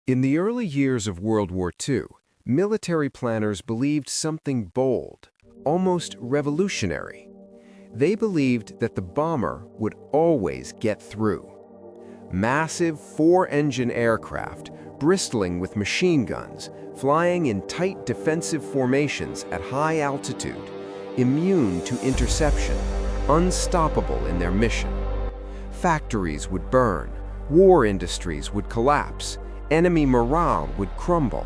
In the early years of World War II, military planners believed something bold, almost revolutionary. They believed that the bomber would always get through. Massive four-engine aircraft, bristling with machine guns, flying in tight defensive formations at high altitude, immune to interception, unstoppable in their mission. Factories would burn, war industries would collapse, enemy morale would crumble.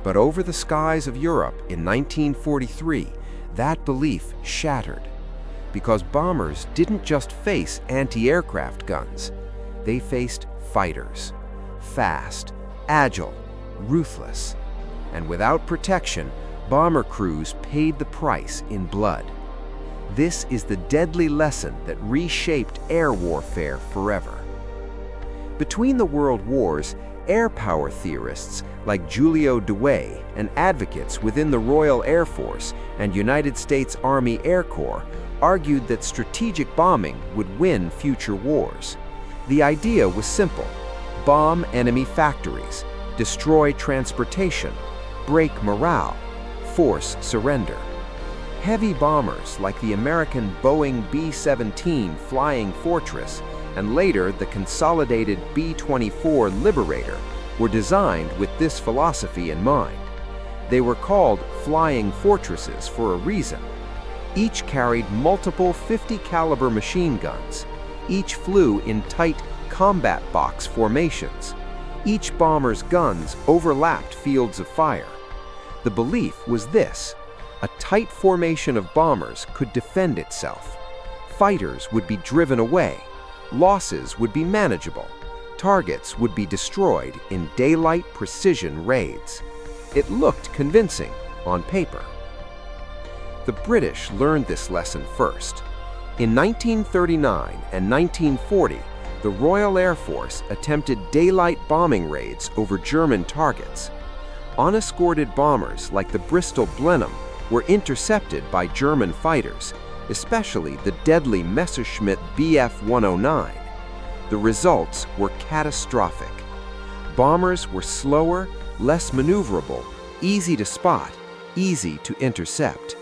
But over the skies of Europe in 1943, that belief shattered. Because bombers didn't just face anti-aircraft guns, they faced fighters. Fast, agile, ruthless. And without protection, bomber crews paid the price in blood. This is the deadly lesson that reshaped air warfare forever. Between the world wars, air power theorists like Giulio Douay and advocates within the Royal Air Force and United States Army Air Corps argued that strategic bombing would win future wars. The idea was simple: bomb enemy factories, destroy transportation, break morale, force surrender. Heavy bombers like the American Boeing B-17 Flying Fortress and later the consolidated B-24 Liberator were designed with this philosophy in mind. They were called Flying Fortresses for a reason. Each carried multiple 50-caliber machine guns. Each flew in tight combat box formations. Each bomber's guns overlapped fields of fire. The belief was this: a tight formation of bombers could defend itself. Fighters would be driven away. Losses would be manageable. Targets would be destroyed in daylight precision raids. It looked convincing on paper. The British learned this lesson first. In 1939 and 1940, the Royal Air Force attempted daylight bombing raids over German targets. Unescorted bombers like the Bristol Blenheim were intercepted by German fighters, especially the deadly Messerschmitt Bf-109. The results were catastrophic. Bombers were slower, less maneuverable, easy to spot, easy to intercept.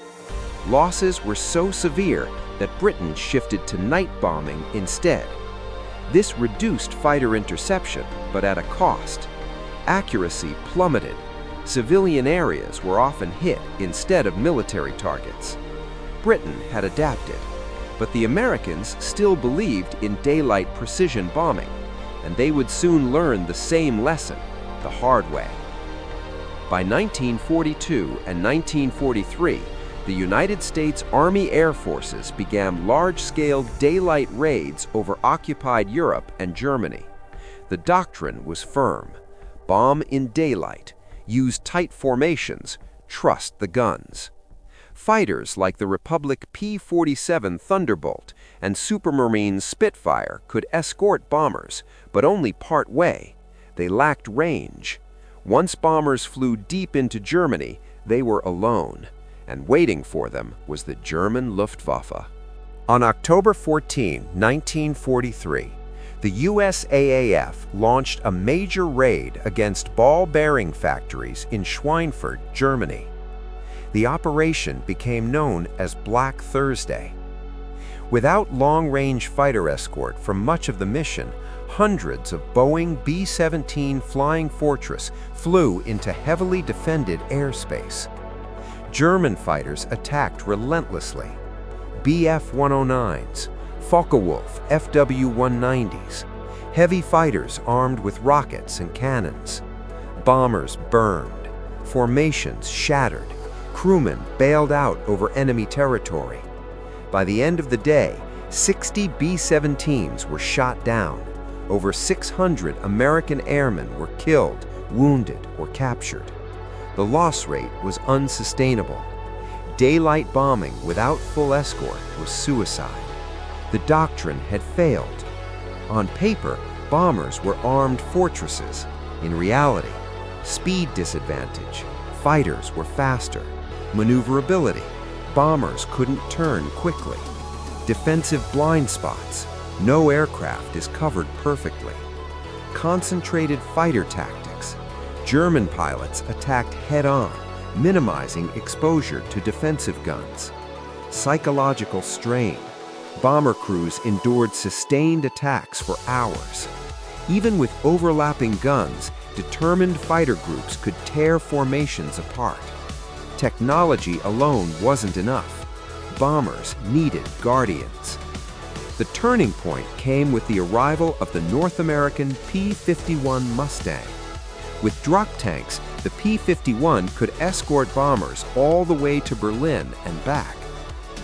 Losses were so severe that Britain shifted to night bombing instead. This reduced fighter interception, but at a cost. Accuracy plummeted. Civilian areas were often hit instead of military targets. Britain had adapted, but the Americans still believed in daylight precision bombing, and they would soon learn the same lesson the hard way. By 1942 and 1943, the United States Army Air Forces began large-scale daylight raids over occupied Europe and Germany. The doctrine was firm: bomb in daylight, use tight formations, trust the guns. Fighters like the Republic P-47 Thunderbolt and Supermarine Spitfire could escort bombers, but only part way. They lacked range. Once bombers flew deep into Germany, they were alone, and waiting for them was the German Luftwaffe. On October 14, 1943, the USAAF launched a major raid against ball bearing factories in Schweinfurt, Germany. The operation became known as Black Thursday. Without long-range fighter escort for much of the mission, hundreds of Boeing B-17 Flying Fortress flew into heavily defended airspace. German fighters attacked relentlessly. Bf-109s, Focke-Wulf FW-190s, heavy fighters armed with rockets and cannons. Bombers burned, formations shattered, crewmen bailed out over enemy territory. By the end of the day, 60 B-17s were shot down. Over 600 American airmen were killed, wounded, or captured. The loss rate was unsustainable. Daylight bombing without full escort was suicide. The doctrine had failed. On paper, bombers were armed fortresses. In reality, speed disadvantage. Fighters were faster. Maneuverability. Bombers couldn't turn quickly. Defensive blind spots. No aircraft is covered perfectly. Concentrated fighter tactics. German pilots attacked head-on, minimizing exposure to defensive guns. Psychological strain. Bomber crews endured sustained attacks for hours. Even with overlapping guns, determined fighter groups could tear formations apart. Technology alone wasn't enough. Bombers needed guardians. The turning point came with the arrival of the North American P-51 Mustang. With drop tanks, the P-51 could escort bombers all the way to Berlin and back.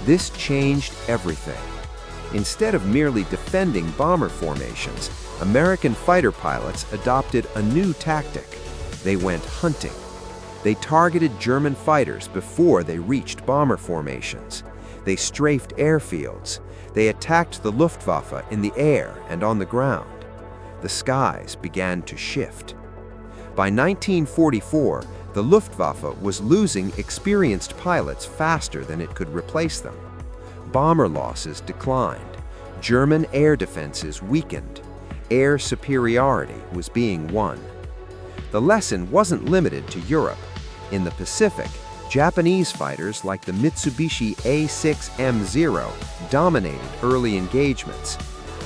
This changed everything. Instead of merely defending bomber formations, American fighter pilots adopted a new tactic. They went hunting. They targeted German fighters before they reached bomber formations. They strafed airfields. They attacked the Luftwaffe in the air and on the ground. The skies began to shift. By 1944, the Luftwaffe was losing experienced pilots faster than it could replace them. Bomber losses declined. German air defenses weakened. Air superiority was being won. The lesson wasn't limited to Europe. In the Pacific, Japanese fighters like the Mitsubishi A6M0 dominated early engagements.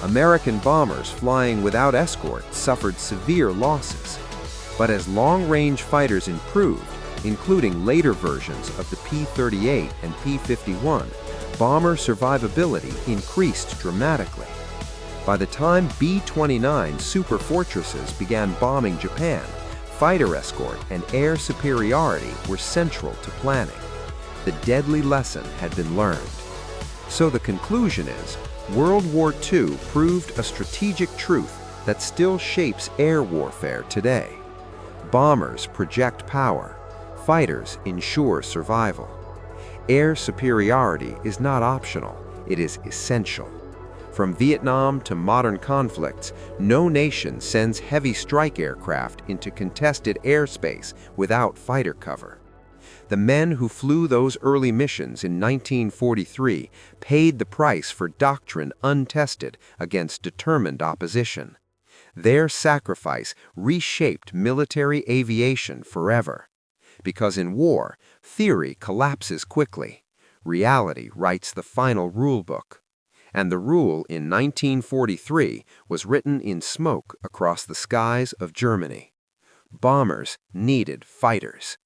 American bombers flying without escort suffered severe losses. But as long-range fighters improved, including later versions of the P-38 and P-51, bomber survivability increased dramatically. By the time B-29 superfortresses began bombing Japan, fighter escort and air superiority were central to planning. The deadly lesson had been learned. So the conclusion is, World War II proved a strategic truth that still shapes air warfare today. Bombers project power. Fighters ensure survival. Air superiority is not optional, it is essential. From Vietnam to modern conflicts, no nation sends heavy strike aircraft into contested airspace without fighter cover. The men who flew those early missions in 1943 paid the price for doctrine untested against determined opposition. Their sacrifice reshaped military aviation forever. Because in war, theory collapses quickly. Reality writes the final rulebook. And the rule in 1943 was written in smoke across the skies of Germany. Bombers needed fighters.